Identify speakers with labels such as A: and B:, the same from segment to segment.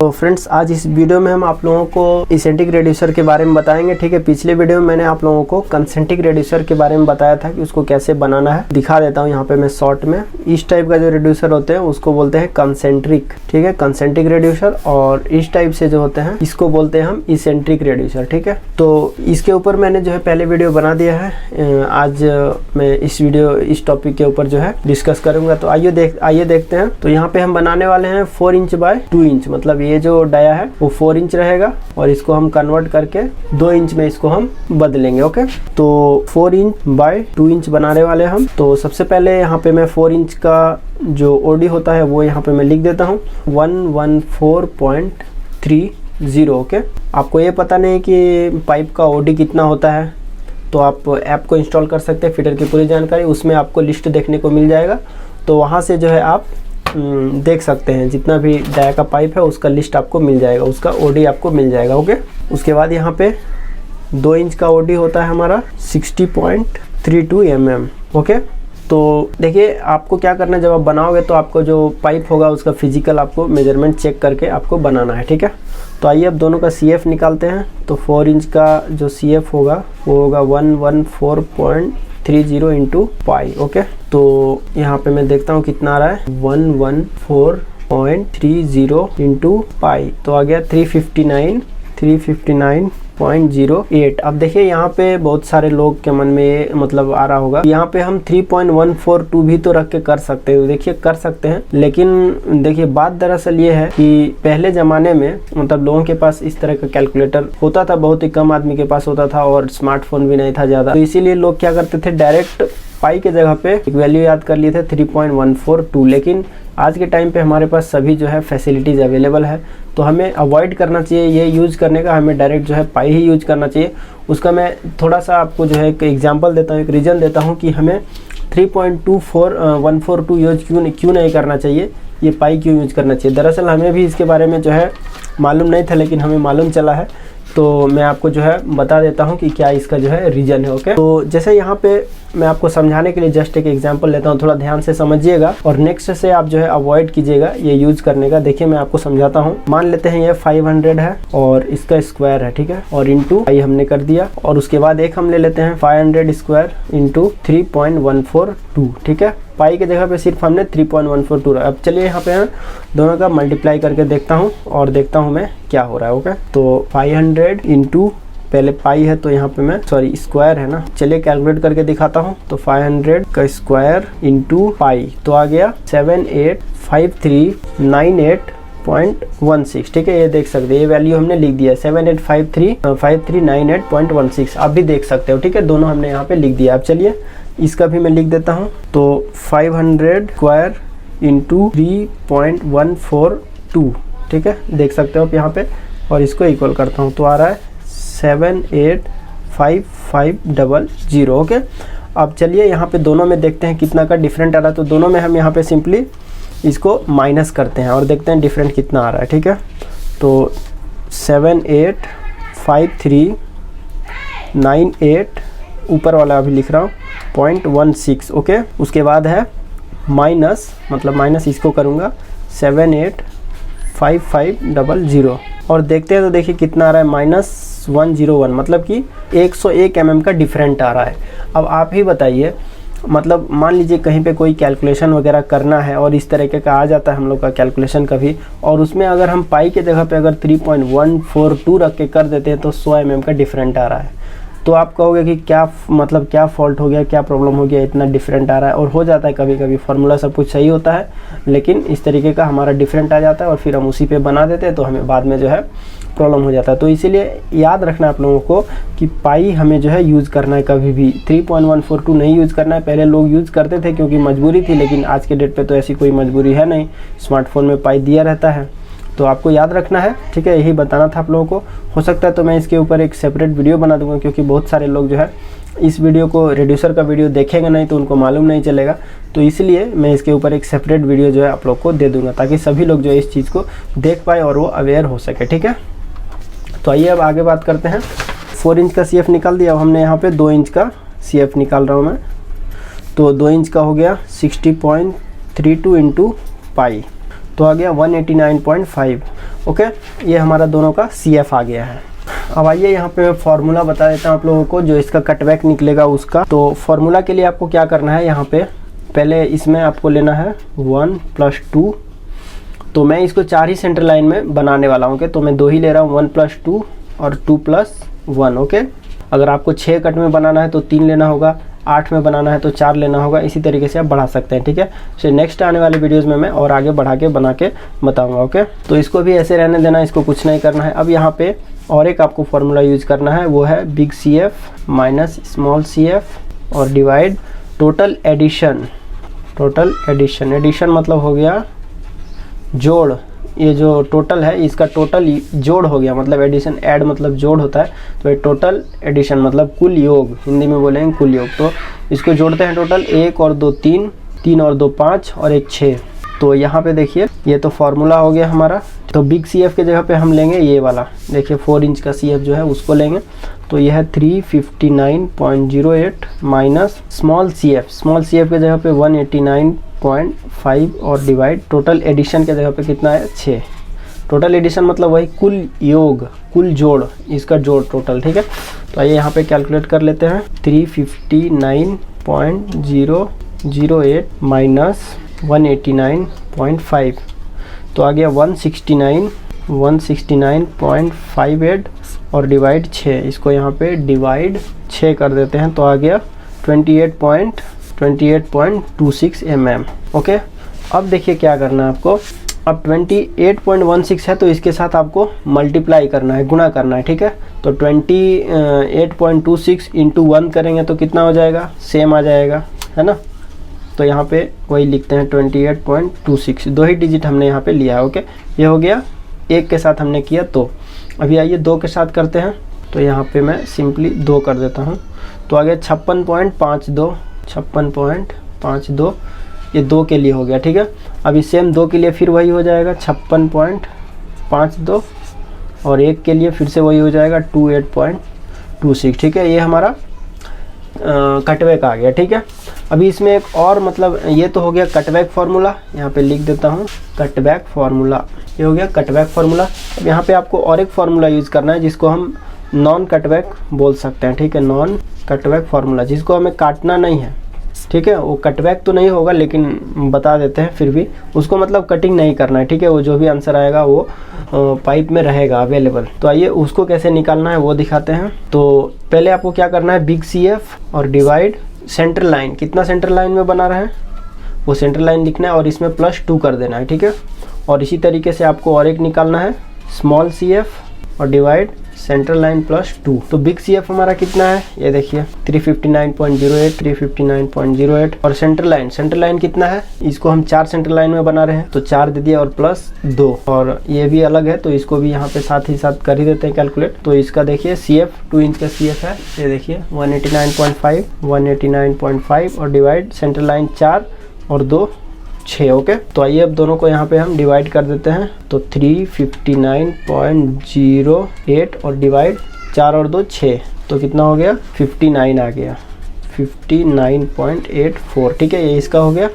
A: तो फ्रेंड्स, आज इस वीडियो में हम आप लोगों को इसेंट्रिक रेड्यूसर के बारे में बताएंगे। ठीक है, पिछले वीडियो में मैंने आप लोगों को कंसेंट्रिक रेड्यूसर के बारे में बताया था कि उसको कैसे बनाना है। दिखा देता हूँ यहाँ पे मैं शॉर्ट में। इस टाइप का जो रेड्यूसर होते हैं उसको बोलते हैं कंसेंट्रिक। ठीक है, कंसेंट्रिक रेड्यूसर। और इस टाइप से जो होते हैं इसको बोलते हैं हम इसेंट्रिक रेड्यूसर। ठीक है, तो इसके ऊपर मैंने जो है पहले वीडियो बना दिया है। आज मैं इस टॉपिक के ऊपर जो है डिस्कस करूंगा। तो आइए देखते हैं। तो यहाँ पे हम बनाने वाले हैं 4 इंच बाय 2 इंच, मतलब ये जो डाया है वो 4 इंच रहेगा और इसको हम कन्वर्ट करके 2 इंच में इसको हम बदलेंगे। ओके, तो 4 इंच बाय 2 इंच बनाने वाले हम। तो सबसे पहले यहाँ पे मैं 4 इंच का जो ओडी होता है वो यहाँ पे मैं लिख देता हूँ 114.30। ओके, आपको ये पता नहीं कि पाइप का ओडी कितना होता है तो आप ऐप को इंस्टॉल कर सकते हैं। फिटर की पूरी जानकारी उसमें आपको लिस्ट देखने को मिल जाएगा। तो वहाँ से जो है आप देख सकते हैं, जितना भी डाया का पाइप है उसका लिस्ट आपको मिल जाएगा, उसका ओडी आपको मिल जाएगा। ओके, उसके बाद यहाँ पे 2 इंच का ओडी होता है हमारा 60.32 mm। ओके, तो देखिए आपको क्या करना है, जब आप बनाओगे तो आपको जो पाइप होगा उसका फिजिकल आपको मेजरमेंट चेक करके आपको बनाना है। ठीक है, तो आइए अब दोनों का CF निकालते हैं। तो 4 इंच का जो CF होगा वो होगा 114.30 इंटू पाई। ओके, तो यहाँ पे मैं देखता हूँ कितना आ रहा है 114.30 इंटू पाई, तो आ गया 359.08। अब देखिए यहाँ पे बहुत सारे लोग के मन में ये मतलब आ रहा होगा, यहाँ पे हम 3.142 भी तो रख के कर सकते हैं। देखिए कर सकते हैं, लेकिन देखिए बात दरअसल ये है कि पहले ज़माने में मतलब लोगों के पास इस तरह का कैलकुलेटर होता था, बहुत ही कम आदमी के पास होता था और स्मार्टफोन भी नहीं था ज़्यादा। तो इसीलिए लोग क्या करते थे, डायरेक्ट पाई के जगह पे एक वैल्यू याद कर लिए थे 3.142। लेकिन आज के टाइम पे हमारे पास सभी जो है फैसिलिटीज़ अवेलेबल है, तो हमें अवॉइड करना चाहिए ये यूज़ करने का। हमें डायरेक्ट जो है पाई ही यूज़ करना चाहिए। उसका मैं थोड़ा सा आपको जो है एक एग्जांपल देता हूँ, एक रीज़न देता हूँ कि हमें 3.142 यूज क्यों नहीं करना चाहिए, ये पाई क्यों यूज करना चाहिए। दरअसल हमें भी इसके बारे में जो है मालूम नहीं था, लेकिन हमें मालूम चला है, तो मैं आपको जो है बता देता हूँ कि क्या इसका जो है रीज़न है। ओके, तो जैसे यहाँ पे मैं आपको समझाने के लिए जस्ट एक एग्जांपल लेता हूँ, थोड़ा ध्यान से समझिएगा और नेक्स्ट से आप जो है अवॉइड कीजिएगा ये यूज़ करने का। देखिए मैं आपको समझाता हूँ। मान लेते हैं ये 500 है और इसका स्क्वायर है। ठीक है, और इंटू पाई हमने कर दिया, और उसके बाद एक हम ले लेते हैं 500 स्क्वायर इंटू 3.142। ठीक है, पाई के जगह पे सिर्फ हमने 3.142। अब चलिए यहाँ पे दोनों का मल्टीप्लाई करके देखता हूँ और देखता हूँ मैं क्या हो रहा है। ओके, तो 500 इंटू पहले पाई है तो यहाँ पे मैं स्क्वायर है ना, चलिए कैलकुलेट करके दिखाता हूँ। तो 500 का स्क्वायर इंटू पाई तो आ गया 785398.16। ठीक है, ये देख सकते हैं, ये वैल्यू हमने लिख दिया 785398.16। आप भी देख सकते हो। ठीक है, दोनों हमने यहाँ पे लिख दिया। अब चलिए इसका भी मैं लिख देता हूँ। तो 500 स्क्वायर इंटू 3.142। ठीक है, देख सकते हो आप यहाँ पे, और इसको इक्वल करता हूँ तो आ रहा है 78550। ओके, अब चलिए यहाँ पे दोनों में देखते हैं कितना का डिफरेंट आ रहा है। तो दोनों में हम यहाँ पे सिंपली इसको माइनस करते हैं और देखते हैं डिफरेंट कितना आ रहा है। ठीक है, तो 785398 ऊपर वाला अभी लिख रहा हूँ 0.16। ओके, उसके बाद है माइनस, मतलब माइनस इसको करूँगा 785500 और देखते हैं तो देखिए कितना आ रहा है -101, मतलब कि 101 mm का डिफरेंट आ रहा है। अब आप ही बताइए, मतलब मान लीजिए कहीं पे कोई कैलकुलेशन वगैरह करना है और इस तरीके का आ जाता है हम लोग का कैलकुलेशन कभी, और उसमें अगर हम पाई के जगह पे अगर 3.142 रख के कर देते हैं तो 100 mm का डिफरेंट आ रहा है। तो आप कहोगे कि क्या मतलब क्या फॉल्ट हो गया, क्या प्रॉब्लम हो गया, इतना डिफरेंट आ रहा है। और हो जाता है कभी कभी, फार्मूला सब कुछ सही होता है लेकिन इस तरीके का हमारा डिफरेंट आ जाता है और फिर हम उसी पे बना देते हैं तो हमें बाद में जो है प्रॉब्लम हो जाता है। तो इसीलिए याद रखना है आप लोगों को कि पाई हमें जो है यूज़ करना है, कभी भी 3.142 नहीं यूज़ करना है। पहले लोग यूज़ करते थे क्योंकि मजबूरी थी, लेकिन आज के डेट पे तो ऐसी कोई मजबूरी है नहीं, स्मार्टफोन में पाई दिया रहता है, तो आपको याद रखना है। ठीक है, यही बताना था आप लोगों को। हो सकता है तो मैं इसके ऊपर एक सेपरेट वीडियो बना दूंगा, क्योंकि बहुत सारे लोग जो है इस वीडियो को, रेड्यूसर का वीडियो देखेंगे नहीं तो उनको मालूम नहीं चलेगा। तो इसलिए मैं इसके ऊपर एक सेपरेट वीडियो जो है आप लोग को दे दूंगा, ताकि सभी लोग जो है इस चीज़ को देख पाए और वो अवेयर हो सके। ठीक है, तो आइए अब आगे बात करते हैं। 4 इंच का CF निकाल दिया। अब हमने यहाँ पे 2 इंच का CF निकाल रहा हूँ मैं। तो 2 इंच का हो गया 60.32 इंटू पाई, तो आ गया 189.5। ओके, ये हमारा दोनों का CF आ गया है। अब आइए यहाँ पे मैं फार्मूला बता देता हूँ आप लोगों को, जो इसका कटबैक निकलेगा उसका। तो फार्मूला के लिए आपको क्या करना है, यहाँ पे पहले इसमें आपको लेना है 1 + 2। तो मैं इसको 4 ही सेंटर लाइन में बनाने वाला हूँ। ओके, तो मैं 2 ही ले रहा हूँ, 1 + 2 और 2 + 1। ओके, अगर आपको 6 कट में बनाना है तो 3 लेना होगा, 8 में बनाना है तो 4 लेना होगा। इसी तरीके से आप बढ़ा सकते हैं, ठीक है। तो नेक्स्ट आने वाले वीडियोस में मैं और आगे बढ़ा के बना के बताऊंगा। ओके, तो इसको भी ऐसे रहने देना, इसको कुछ नहीं करना है। अब यहाँ पे और एक आपको फार्मूला यूज करना है, वो है big CF minus small CF और divide total addition. Total addition, addition मतलब हो गया जोड़। ये जो टोटल है इसका टोटल जोड़ हो गया, मतलब एडिशन, ऐड मतलब जोड़ होता है। तो ये टोटल एडिशन मतलब कुल योग, हिंदी में बोलेंगे कुल योग। तो इसको जोड़ते हैं, टोटल 1 और 2 3, 3 और 2 5 और 1 6। तो यहाँ पे देखिए ये तो फार्मूला हो गया हमारा। तो बिग CF के जगह पे हम लेंगे ये वाला, देखिए 4 इंच का CF जो है उसको लेंगे। तो यह है 359.08 minus small CF, small CF के जगह पे 189.5 और डिवाइड टोटल एडिशन के जगह पे कितना है 6। टोटल एडिशन मतलब वही कुल योग, कुल जोड़, इसका जोड़ टोटल, ठीक है। तो आइए यहाँ पे कैलकुलेट कर लेते हैं। 359.008 माइनस 189.5 तो आ गया 169.58 और डिवाइड 6। इसको यहाँ पे डिवाइड 6 कर देते हैं तो आ गया 28.26 mm। ओके, अब देखिए क्या करना है आपको। अब 28.16 है तो इसके साथ आपको मल्टीप्लाई करना है, गुणा करना है, ठीक है। तो 28.26 इंटू 1 करेंगे तो कितना हो जाएगा, सेम आ जाएगा, है ना। तो यहाँ पे वही लिखते हैं 28.26, 2 ही डिजिट हमने यहाँ पे लिया है। ओके, ये हो गया, 1 के साथ हमने किया। तो अभी आइए 2 के साथ करते हैं। तो यहाँ पे मैं सिंपली 2 कर देता हूँ। तो आ गया 56.52, 56.52, ये 2 के लिए हो गया, ठीक है। अभी सेम 2 के लिए फिर वही हो जाएगा 56.52 और 1 के लिए फिर से वही हो जाएगा 28.26, ठीक है। ये हमारा कटबैक आ गया, ठीक है। अभी इसमें एक और, मतलब ये तो हो गया कटबैक फार्मूला, यहाँ पे लिख देता हूँ कटबैक फार्मूला, ये हो गया कटबैक फार्मूला। अब यहाँ पे आपको और एक फार्मूला यूज़ करना है जिसको हम नॉन कटबैक बोल सकते हैं, ठीक है। नॉन कटबैक फार्मूला, जिसको हमें काटना नहीं है, ठीक है। वो कटबैक तो नहीं होगा लेकिन बता देते हैं फिर भी, उसको मतलब कटिंग नहीं करना है, ठीक है। वो जो भी आंसर आएगा वो पाइप में रहेगा अवेलेबल। तो आइए उसको कैसे निकालना है वो दिखाते हैं। तो पहले आपको क्या करना है, बिग CF और डिवाइड सेंटर लाइन, कितना सेंटर लाइन में बना रहे हैं वो सेंटर लाइन लिखना है और इसमें +2 कर देना है, ठीक है। और इसी तरीके से आपको और एक निकालना है, स्मॉल CF और डिवाइड सेंटर लाइन +2। तो बिग CF हमारा कितना है, ये देखिए 359.08, 359.08 और सेंटर लाइन कितना है, इसको हम 4 सेंटर लाइन में बना रहे हैं तो 4 दे दिए और +2, और ये भी अलग है तो इसको भी यहाँ पे साथ ही साथ कर ही देते हैं कैलकुलेट। तो इसका देखिए CF 2 इंच का CF है, ये देखिए 189.5 और डिवाइड सेंटर लाइन 4 और 2 6। ओके, तो आइए अब दोनों को यहाँ पे हम डिवाइड कर देते हैं। तो 359.08 और डिवाइड 4 और 2 6, तो कितना हो गया 59 आ गया, 59.84, ठीक है। ये इसका हो गया।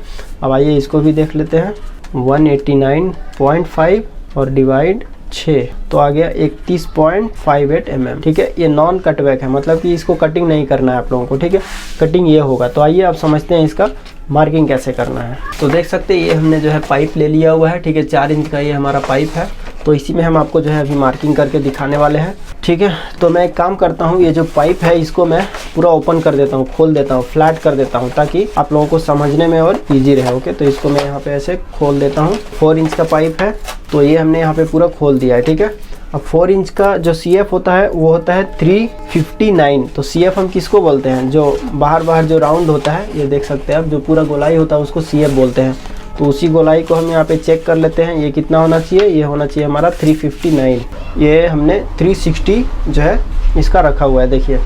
A: अब आइए इसको भी देख लेते हैं, 189.5 और डिवाइड 6 तो आ गया 31.58 mm, ठीक है। ये नॉन कटबैक है, मतलब कि इसको कटिंग नहीं करना है आप लोगों को, ठीक है। कटिंग ये होगा। तो आइए आप समझते हैं इसका मार्किंग कैसे करना है। तो देख सकते हैं ये हमने जो है पाइप ले लिया हुआ है, ठीक है। 4 इंच का ये हमारा पाइप है। तो इसी में हम आपको जो है अभी मार्किंग करके दिखाने वाले हैं, ठीक है। तो मैं एक काम करता हूँ, ये जो पाइप है इसको मैं पूरा ओपन कर देता हूँ, खोल देता हूँ, फ्लैट कर देता हूँ, ताकि आप लोगों को समझने में और ईजी रहे। ओके, तो इसको मैं यहाँ पे ऐसे खोल देता हूँ। 4 इंच का पाइप है तो ये हमने यहाँ पे पूरा खोल दिया है, ठीक है। अब 4 इंच का जो CF होता है वो होता है 359। तो CF हम किसको बोलते हैं, जो बाहर जो राउंड होता है, ये देख सकते हैं आप, जो पूरा गोलाई होता है उसको CF बोलते हैं। तो उसी गोलाई को हम यहाँ पे चेक कर लेते हैं, ये कितना होना चाहिए, ये होना चाहिए हमारा 359। ये हमने 360 जो है इसका रखा हुआ है, देखिए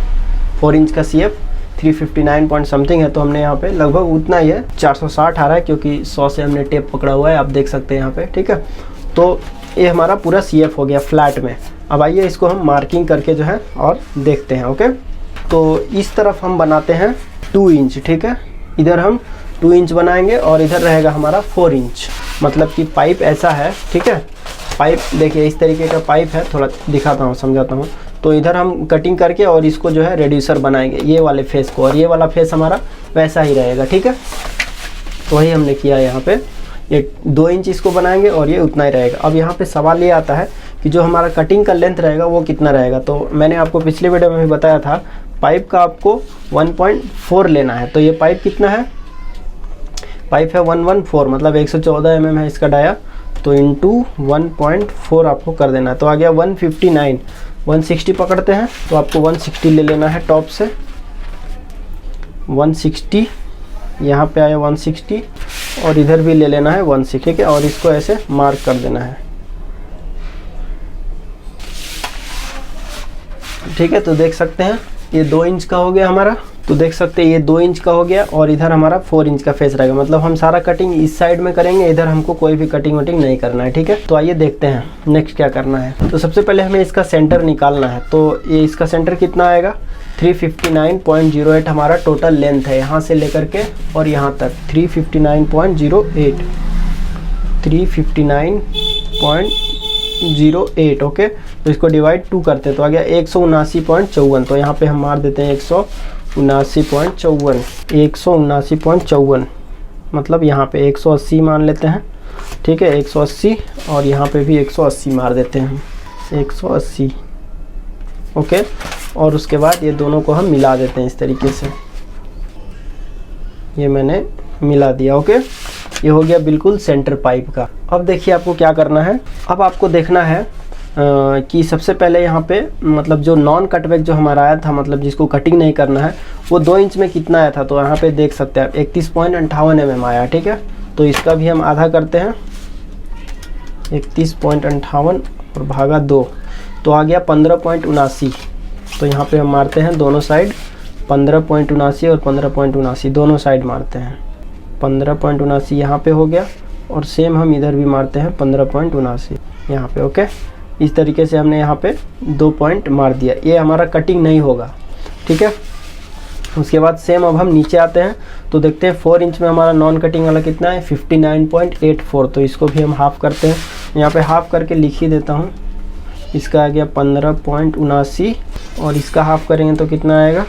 A: 4 इंच का CF 359 पॉइंट समथिंग है। तो हमने यहाँ पे लगभग उतना ही है, 460 आ रहा है, क्योंकि 100 से हमने टेप पकड़ा हुआ है, आप देख सकते हैं यहाँ पे, ठीक है। तो ये हमारा पूरा CF हो गया फ्लैट में। अब आइए इसको हम मार्किंग करके जो है और देखते हैं। ओके, तो इस तरफ हम बनाते हैं 2 इंच, ठीक है। इधर हम 2 इंच बनाएंगे और इधर रहेगा हमारा 4 इंच, मतलब कि पाइप ऐसा है, ठीक है। पाइप देखिए इस तरीके का पाइप है, थोड़ा दिखाता हूँ समझाता हूँ। तो इधर हम कटिंग करके और इसको जो है रेड्यूसर बनाएंगे ये वाले फेस को, और ये वाला फेस हमारा वैसा ही रहेगा, ठीक है। तो वही हमने किया यहाँ पे, ये 2 इंच इसको बनाएंगे और ये उतना ही रहेगा। अब यहाँ पे सवाल ये आता है कि जो हमारा कटिंग का लेंथ रहेगा वो कितना रहेगा। तो मैंने आपको पिछले वीडियो में भी बताया था पाइप का आपको 1.4 लेना है। तो ये पाइप कितना है, पाइप है 114, मतलब 114 mm है इसका डाया, तो इंटू 1.4 आपको कर देना है। तो आ गया 159, 160 पकड़ते हैं तो आपको 160 ले लेना है टॉप से, 160 यहाँ पे आया 160, और इधर भी ले लेना है 160, ठीक है। और इसको ऐसे मार्क कर देना है, ठीक है। तो देख सकते हैं ये 2 इंच का हो गया हमारा, तो देख सकते हैं ये 2 इंच का हो गया, और इधर हमारा 4 इंच का फेस रहेगा। मतलब हम सारा कटिंग इस साइड में करेंगे, इधर हमको कोई भी कटिंग वटिंग नहीं करना है, ठीक है। तो आइए देखते हैं नेक्स्ट क्या करना है। तो सबसे पहले हमें इसका सेंटर निकालना है। तो ये इसका सेंटर कितना आएगा, 359.08 हमारा टोटल लेंथ है, यहाँ से लेकर के और यहाँ तक 359.08, 359.08, ओके। तो इसको डिवाइड 2 करते हैं तो आ गया 179.54। तो यहाँ पे हम मार देते हैं 179.54, 179.54, मतलब यहाँ पे 180 मान लेते हैं, ठीक है, 180, और यहाँ पे भी 180 मार देते हैं हम, 180, ओके। और उसके बाद ये दोनों को हम मिला देते हैं इस तरीके से, ये मैंने मिला दिया, ओके। ये हो गया बिल्कुल सेंटर पाइप का। अब देखिए आपको क्या करना है, अब आपको देखना है कि सबसे पहले यहाँ पे मतलब जो नॉन कटबैक जो हमारा आया था, मतलब जिसको कटिंग नहीं करना है, वो 2 इंच में कितना आया था। तो यहाँ पे देख सकते हैं 31.58 mm आया, ठीक है। तो इसका भी हम आधा करते हैं, 31.58 और भागा 2, तो आ गया 15.79। तो यहाँ पे हम मारते हैं दोनों साइड 15.79 और 15.79 दोनों साइड मारते हैं, 15.79 यहाँ पे हो गया, और सेम हम इधर भी मारते हैं 15.79 यहाँ पे, ओके। इस तरीके से हमने यहाँ पे 2 पॉइंट मार दिया, ये हमारा कटिंग नहीं होगा, ठीक है। उसके बाद सेम अब हम नीचे आते हैं तो देखते हैं 4 इंच में हमारा नॉन कटिंग वाला कितना है, 59.84। तो इसको भी हम हाफ करते हैं, यहाँ पे हाफ करके लिख ही देता हूँ। इसका आ गया 15.79 और इसका हाफ करेंगे तो कितना आएगा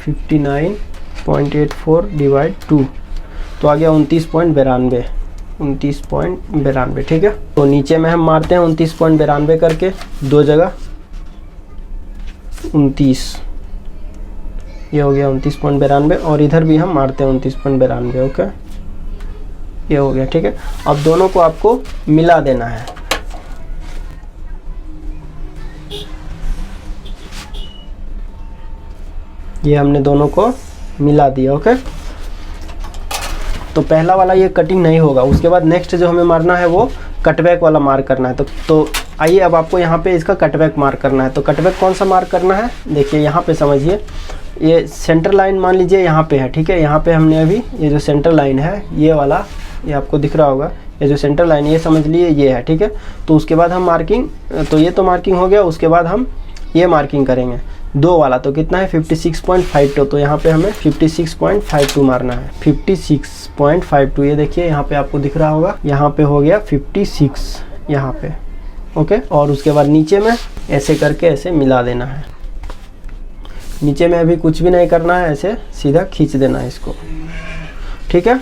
A: 59.84 डिवाइड 2, तो आ गया 29.92, 29.92, ठीक है। तो नीचे में हम मारते हैं 29.92 करके 2 जगह 29, ये हो गया 29.92, और इधर भी हम मारते हैं 29.92, ओके, ये हो गया, ठीक है। अब दोनों को आपको मिला देना है, ये हमने दोनों को मिला दिया, ओके। तो पहला वाला ये कटिंग नहीं होगा। उसके बाद नेक्स्ट जो हमें मारना है वो कटबैक वाला मार्क करना है। तो आइए अब आपको यहाँ पे इसका कटबैक मार्क करना है। तो कटबैक कौन सा मार्क करना है, देखिए यहाँ पे समझिए, ये सेंटर लाइन मान लीजिए यहाँ पे है, ठीक है। यहाँ पे हमने अभी ये जो सेंटर लाइन है ये वाला, ये आपको दिख रहा होगा, ये जो सेंटर लाइन ये समझ लिए ये है, ठीक है। तो उसके बाद हम मार्किंग, तो ये तो मार्किंग हो गया, उसके बाद हम ये मार्किंग करेंगे 2 वाला। तो कितना है 56.52, तो यहाँ पे हमें 56.52 मारना है, 56.52, ये देखिए यहाँ पे आपको दिख रहा होगा, यहाँ पे हो गया 56 यहाँ पे, ओके। और उसके बाद नीचे में ऐसे करके ऐसे मिला देना है, नीचे में अभी कुछ भी नहीं करना है, ऐसे सीधा खींच देना है इसको, ठीक है।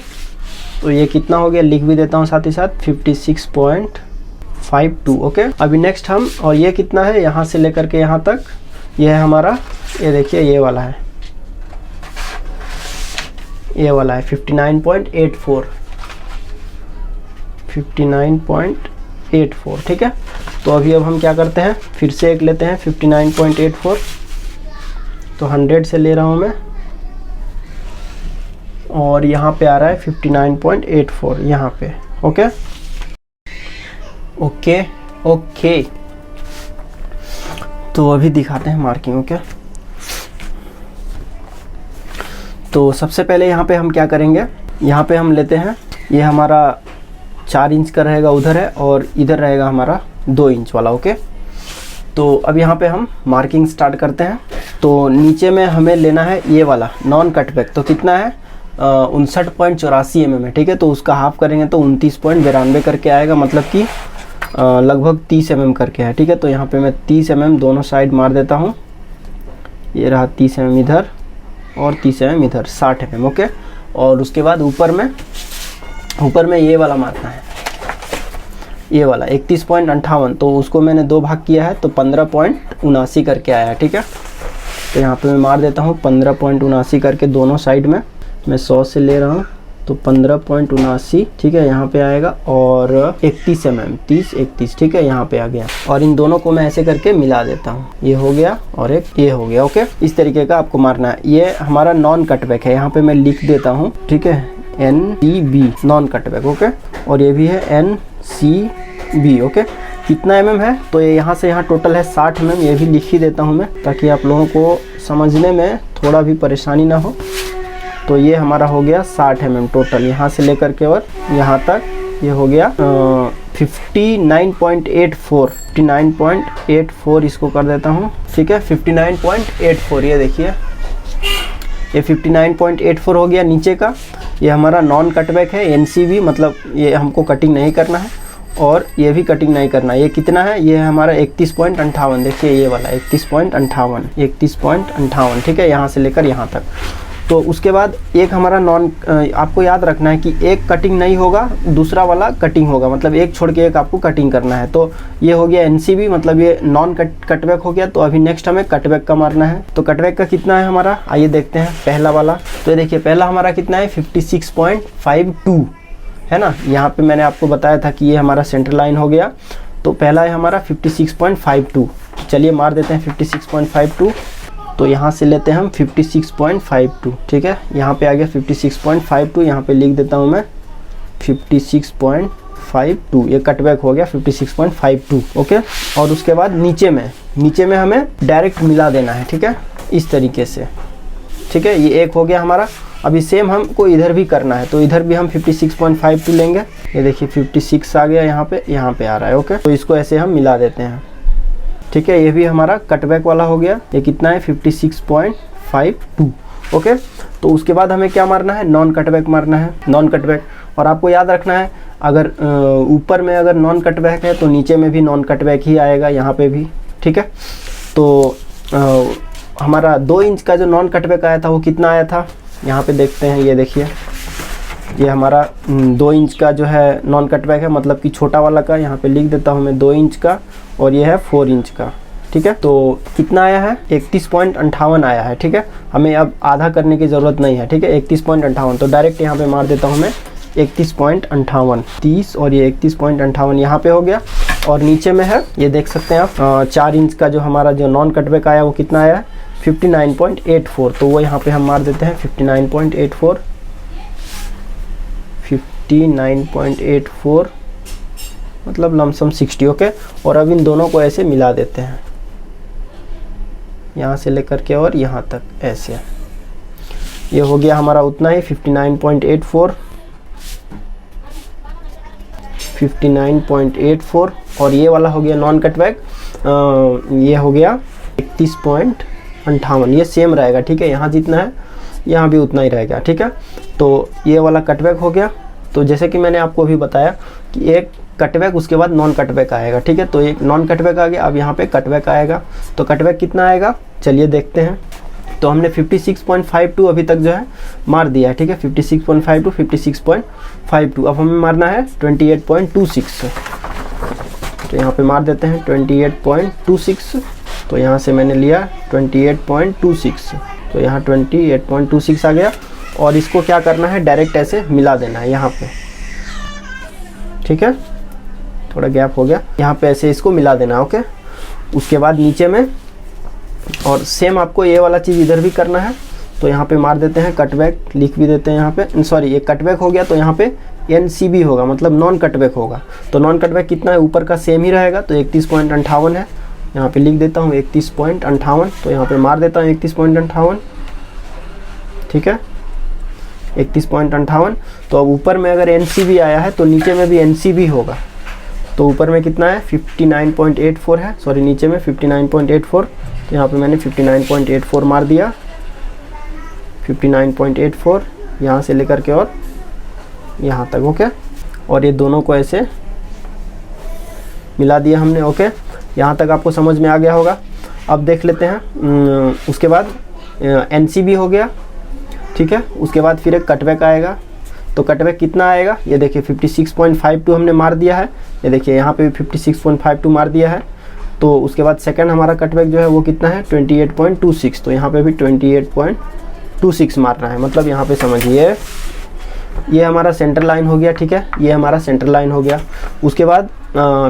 A: तो ये कितना हो गया लिख भी देता हूँ साथ ही साथ, 56.52, ओके। अभी नेक्स्ट हम, और ये कितना है यहाँ से लेकर के यहाँ तक, ये है हमारा, ये देखिए ये वाला है, ये वाला है 59.84, 59.84, ठीक है। तो अभी अब हम क्या करते हैं, फिर से एक लेते हैं 59.84, तो 100 से ले रहा हूँ मैं, और यहाँ पे आ रहा है 59.84 यहाँ पे, ओके ओके ओके। तो अभी दिखाते हैं मार्किंग, ओके। तो सबसे पहले यहाँ पे हम क्या करेंगे, यहाँ पे हम लेते हैं, ये हमारा 4 इंच का रहेगा उधर है, और इधर रहेगा हमारा 2 इंच वाला, ओके। तो अब यहाँ पे हम मार्किंग स्टार्ट करते हैं। तो नीचे में हमें लेना है ये वाला नॉन कटबैक, तो कितना है 59.84 mm है, ठीक है। तो उसका हाफ करेंगे तो 29.92 करके आएगा, मतलब कि लगभग 30 mm करके है, ठीक है। तो यहाँ पे मैं 30 mm दोनों साइड मार देता हूँ। ये रहा 30 mm इधर और 30 mm इधर, 60 mm, ओके। और उसके बाद ऊपर में ये वाला मारना है, ये वाला 31.58। तो उसको मैंने 2 भाग किया है तो 15.79 करके आया है, ठीक है। तो यहाँ पे मैं मार देता हूँ 15.79 करके दोनों साइड में। मैं 100 से ले रहा हूँ तो 15.79, ठीक है, यहाँ पे आएगा। और 31 mm, 30 31, ठीक है, यहाँ पे आ गया। और इन दोनों को मैं ऐसे करके मिला देता हूँ, ये हो गया और एक ये हो गया, ओके। इस तरीके का आपको मारना है। ये हमारा नॉन कटबैक है, यहाँ पे मैं लिख देता हूँ, ठीक है, NCB नॉन कटबैक, ओके। और ये भी है NCB, ओके। कितना mm है तो ये यहाँ से यहाँ टोटल है 60 mm, ये भी लिख ही देता हूँ मैं ताकि आप लोगों को समझने में थोड़ा भी परेशानी ना हो। तो ये हमारा हो गया 60 mm टोटल, यहाँ से लेकर के और यहाँ तक ये हो गया 59.84 इसको कर देता हूँ, ठीक है, 59.84। ये देखिए ये 59.84 हो गया नीचे का। ये हमारा नॉन कटबैक है, NCB, मतलब ये हमको कटिंग नहीं करना है और ये भी कटिंग नहीं करना। ये कितना है, ये है हमारा 31.58। देखिए ये वाला 31.58, ठीक है, यहाँ से लेकर यहाँ तक। तो उसके बाद एक हमारा आपको याद रखना है कि एक कटिंग नहीं होगा, दूसरा वाला कटिंग होगा, मतलब एक छोड़ के एक आपको कटिंग करना है। तो ये हो गया NCB, मतलब ये नॉन कटबैक हो गया। तो अभी नेक्स्ट हमें कटबैक का मारना है। तो कटबैक का कितना है हमारा, आइए देखते हैं। पहला वाला तो ये देखिए, पहला हमारा कितना है 56.52 है ना। यहाँ पे मैंने आपको बताया था कि ये हमारा सेंटर लाइन हो गया। तो पहला है हमारा 56.52। चलिए मार देते हैं 56.52। तो यहाँ से लेते हैं हम 56.52, ठीक है, यहाँ पे आ गया 56.52। यहाँ पे लिख देता हूँ मैं 56.52, ये कटबैक हो गया 56.52, ओके। और उसके बाद नीचे में हमें डायरेक्ट मिला देना है, ठीक है, इस तरीके से, ठीक है। ये एक हो गया हमारा। अभी सेम हमको इधर भी करना है, तो इधर भी हम 56.52 लेंगे। ये देखिए 56 आ गया, यहाँ पे आ रहा है, ओके। तो इसको ऐसे हम मिला देते हैं, ठीक है। ये भी हमारा कटबैक वाला हो गया। ये कितना है 56.52, ओके। तो उसके बाद हमें क्या मारना है, नॉन कटबैक मारना है, नॉन कटबैक। और आपको याद रखना है, अगर ऊपर में अगर नॉन कटबैक है तो नीचे में भी नॉन कटबैक ही आएगा, यहाँ पे भी, ठीक है। तो हमारा 2 इंच का जो नॉन कटबैक आया था वो कितना आया था, यहाँ पे देखते हैं। ये देखिए ये हमारा 2 इंच का जो है नॉन कटबैक है, मतलब कि छोटा वाला का। यहाँ पे लिख देता हूँ मैं 2 इंच का, और ये है 4 इंच का, ठीक है। तो कितना आया है 31.58 आया है, ठीक है। हमें अब आधा करने की ज़रूरत नहीं है, ठीक है, 31.58। तो डायरेक्ट यहाँ पे मार देता हूँ मैं 31.58, 30 और ये 31.58 यहाँ पे हो गया। और नीचे में है, ये देख सकते हैं आप, 4 इंच का जो हमारा जो नॉन कटबैक आया वो कितना आया है 59.84। तो वो यहाँ पे हम मार देते हैं 59.84, 59.84 मतलब लमसम 60, ओके। और अब इन दोनों को ऐसे मिला देते हैं, यहाँ से लेकर के और यहाँ तक ऐसे। ये हो गया हमारा उतना ही 59.84, 59.84। और ये वाला हो गया नॉन कटबैक, ये हो गया 31.58। ये सेम रहेगा, ठीक है, यहाँ जितना है यहाँ भी उतना ही रहेगा, ठीक है। तो ये वाला कटबैक हो गया। तो जैसे कि मैंने आपको अभी बताया कि एक कटबैक उसके बाद नॉन कटबैक आएगा, ठीक है। तो एक नॉन कटबैक आ गया, अब यहाँ पे कटबैक आएगा। तो कटबैक कितना आएगा चलिए देखते हैं। तो हमने 56.52 अभी तक जो है मार दिया है, ठीक है, 56.52, 56.52। अब हमें मारना है 28.26। तो यहाँ पे मार देते हैं 28.26। तो यहाँ से मैंने लिया 28.26, तो यहाँ 28.26 आ गया। और इसको क्या करना है, डायरेक्ट ऐसे मिला देना है यहाँ पे, ठीक है, थोड़ा गैप हो गया, यहाँ पे ऐसे इसको मिला देना, ओके। उसके बाद नीचे में, और सेम आपको ये वाला चीज़ इधर भी करना है। तो यहाँ पे मार देते हैं कटबैक, लिख भी देते हैं यहाँ पे, सॉरी ये कटबैक हो गया। तो यहाँ पे NCB होगा, मतलब नॉन कटबैक होगा। तो नॉन कटबैक कितना है, ऊपर का सेम ही रहेगा, तो 31.58 है। यहाँ पे लिख देता हूँ 31.58। तो यहाँ पे मार देता हूँ 31.58, ठीक है, 31.58। तो अब ऊपर में अगर NCB आया है तो नीचे में भी NCB होगा। तो ऊपर में कितना है 59.84 है, सॉरी नीचे में 59.84। तो यहाँ पे मैंने 59.84 मार दिया, 59.84 यहाँ से लेकर के और यहाँ तक, ओके। और ये दोनों को ऐसे मिला दिया हमने। ओके, यहाँ तक आपको समझ में आ गया होगा। अब देख लेते हैं उसके बाद एनसीबी हो गया, ठीक है। उसके बाद फिर एक कटबैक आएगा, तो कटबैक कितना आएगा, ये देखिए 56.52 हमने मार दिया है। ये देखिए यहाँ पे भी 56.52 मार दिया है। तो उसके बाद सेकंड हमारा कटबैक जो है वो कितना है 28.26, तो यहाँ पे भी 28.26 मारना है। मतलब यहाँ पे समझिए ये हमारा सेंटर लाइन हो गया, ठीक है, ये हमारा सेंटर लाइन हो गया। उसके बाद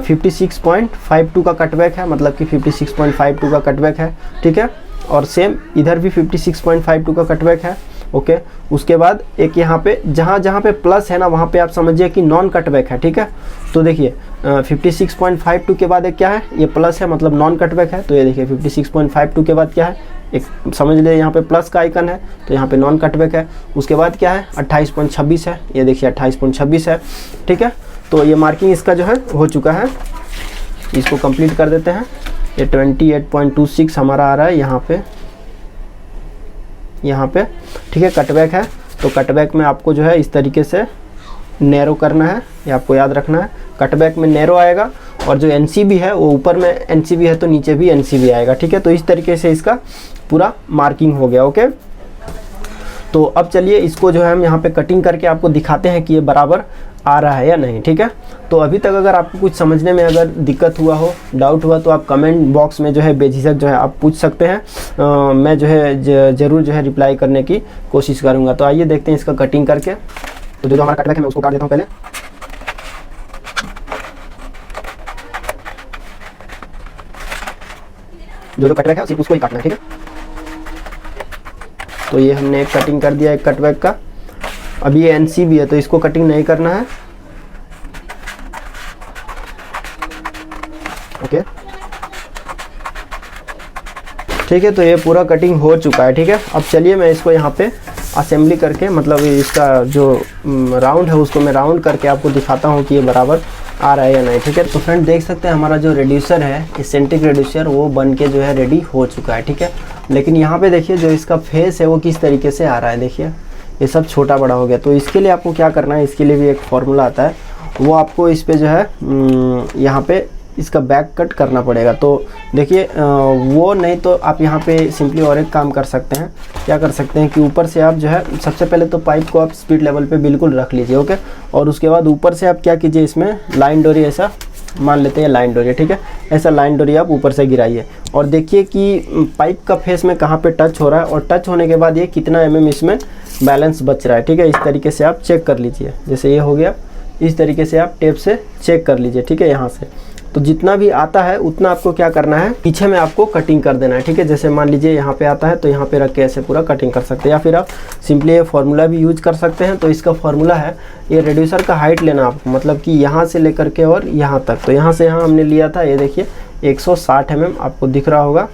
A: 56.52 का कटबैक है, मतलब कि 56.52 का कटबैक है, ठीक है। और सेम इधर भी 56.52 का कटबैक है। ओके, उसके बाद एक यहाँ पे जहाँ पे प्लस है ना, वहाँ पे आप समझिए कि नॉन कटबैक है, ठीक है। तो देखिए 56.52 के बाद एक क्या है, ये प्लस है, मतलब नॉन कटबैक है। तो ये देखिए 56.52 के बाद क्या है, एक समझ ले यहाँ पे प्लस का आइकन है, तो यहाँ पे नॉन कटबैक है। उसके बाद क्या है 28.26 है, ये देखिए 28.26 है, ठीक है। तो ये मार्किंग इसका जो है हो चुका है, इसको कंप्लीट कर देते हैं। ये 28.26 हमारा आ रहा है यहाँ पे, ठीक है। कटबैक है, तो कटबैक में आपको जो है इस तरीके से नैरो करना है, ये आपको याद रखना है। कटबैक में नैरो आएगा, और जो एनसीबी है वो ऊपर में एनसीबी है तो नीचे भी एनसीबी आएगा, ठीक है। तो इस तरीके से इसका पूरा मार्किंग हो गया। ओके, तो अब चलिए इसको जो है हम यहाँ पे कटिंग करके आपको दिखाते हैं कि ये बराबर आ रहा है या नहीं, ठीक है। तो अभी तक अगर आपको कुछ समझने में अगर दिक्कत हुआ हो, डाउट हुआ, तो आप कमेंट बॉक्स में जो है बेझिझक जो है आप पूछ सकते हैं। मैं जो है ज़रूर जो है रिप्लाई करने की कोशिश करूँगा। तो आइए देखते हैं इसका कटिंग करके। तो जो हमारा कटबैक है मैं उसको काट देता हूँ पहले। जो कटबैक है सिर्फ उसको ही काटना है, ठीक है। तो ये हमने एक कटिंग कर दिया एक कटबैक का। अब ये एनसीबी है तो इसको कटिंग नहीं करना है। ओके, ठीक है। तो ये पूरा कटिंग हो चुका है, ठीक है। अब चलिए मैं इसको यहाँ पे असेंबली करके, मतलब इसका जो राउंड है उसको मैं राउंड करके आपको दिखाता हूँ कि ये बराबर आ रहा है या नहीं, ठीक है। तो फ्रेंड देख सकते हैं हमारा जो रेड्यूसर है, एसेंट्रिक रेड्यूसर, वो बन के जो है रेडी हो चुका है, ठीक है। लेकिन यहाँ पे देखिए जो इसका फेस है वो किस तरीके से आ रहा है, देखिए ये सब छोटा बड़ा हो गया। तो इसके लिए आपको क्या करना है, इसके लिए भी एक फॉर्मूला आता है, वो आपको इस पे जो है यहाँ पे इसका बैक कट करना पड़ेगा। तो देखिए वो नहीं तो आप यहाँ पे सिंपली और एक काम कर सकते हैं। क्या कर सकते हैं कि ऊपर से आप जो है सबसे पहले तो पाइप को आप स्पीड लेवल पे बिल्कुल रख लीजिए, ओके। और उसके बाद ऊपर से आप क्या कीजिए, इसमें लाइन डोरी, ऐसा मान लेते हैं लाइन डोरी, ठीक है। ऐसा लाइन डोरी आप ऊपर से गिराइए और देखिए कि पाइप का फेस में कहाँ पे टच हो रहा है, और टच होने के बाद ये कितना mm इसमें बैलेंस बच रहा है, ठीक है। इस तरीके से आप चेक कर लीजिए। जैसे ये हो गया, इस तरीके से आप टेप से चेक कर लीजिए, ठीक है। यहाँ से तो जितना भी आता है उतना आपको क्या करना है, पीछे में आपको कटिंग कर देना है, ठीक है। जैसे मान लीजिए यहाँ पे आता है तो यहाँ पे रख के ऐसे पूरा कटिंग कर सकते हैं, या फिर आप सिंपली ये फार्मूला भी यूज कर सकते हैं। तो इसका फार्मूला है, ये रेड्यूसर का हाइट लेना आपको, मतलब कि यहाँ से लेकर के और यहाँ तक। तो यहाँ से यहाँ हमने लिया था, ये देखिए 160 mm आपको दिख रहा होगा,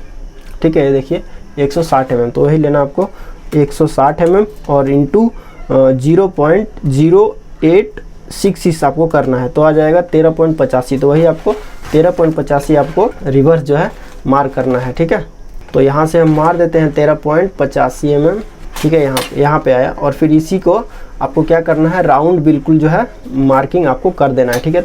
A: ठीक है। ये देखिए 160 mm, तो वही लेना आपको 160 mm और इंटू 0.086 आपको करना है, तो आ जाएगा 13.85। तो वही आपको 13.85 आपको रिवर्स जो है मार करना है, ठीक है। तो यहाँ से हम मार देते हैं 13.85 mm, ठीक है। यहाँ पे आया, और फिर इसी को आपको क्या करना है, राउंड बिल्कुल जो है मार्किंग आपको कर देना है, ठीक है।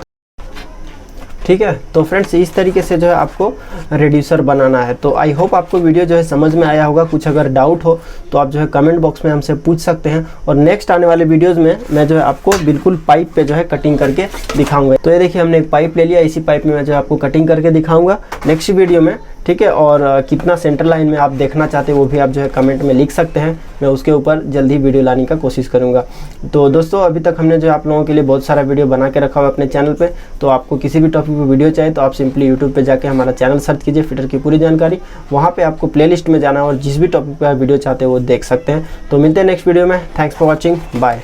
A: ठीक है, तो फ्रेंड्स इस तरीके से जो है आपको रेड्यूसर बनाना है। तो आई होप आपको वीडियो जो है समझ में आया होगा। कुछ अगर डाउट हो तो आप जो है कमेंट बॉक्स में हमसे पूछ सकते हैं, और नेक्स्ट आने वाले वीडियोस में मैं जो है आपको बिल्कुल पाइप पे जो है कटिंग करके दिखाऊंगा। तो ये देखिए हमने एक पाइप ले लिया, इसी पाइप में मैं जो है आपको कटिंग करके दिखाऊंगा नेक्स्ट वीडियो में, ठीक है। और कितना सेंटर लाइन में आप देखना चाहते हैं वो भी आप जो है कमेंट में लिख सकते हैं, मैं उसके ऊपर जल्दी वीडियो लाने का कोशिश करूँगा। तो दोस्तों अभी तक हमने जो है आप लोगों के लिए बहुत सारा वीडियो बना के रखा हुआ है अपने चैनल पे। तो आपको किसी भी टॉपिक पे वीडियो चाहिए तो आप सिंपली यूट्यूब पे जाके हमारा चैनल सर्च कीजिए, फिटर की पूरी जानकारी, वहाँ पे आपको प्लेलिस्ट में जाना और जिस भी टॉपिक पे आप वीडियो चाहते हैं वो देख सकते हैं। तो मिलते हैं नेक्स्ट वीडियो में। Thanks for watching, bye.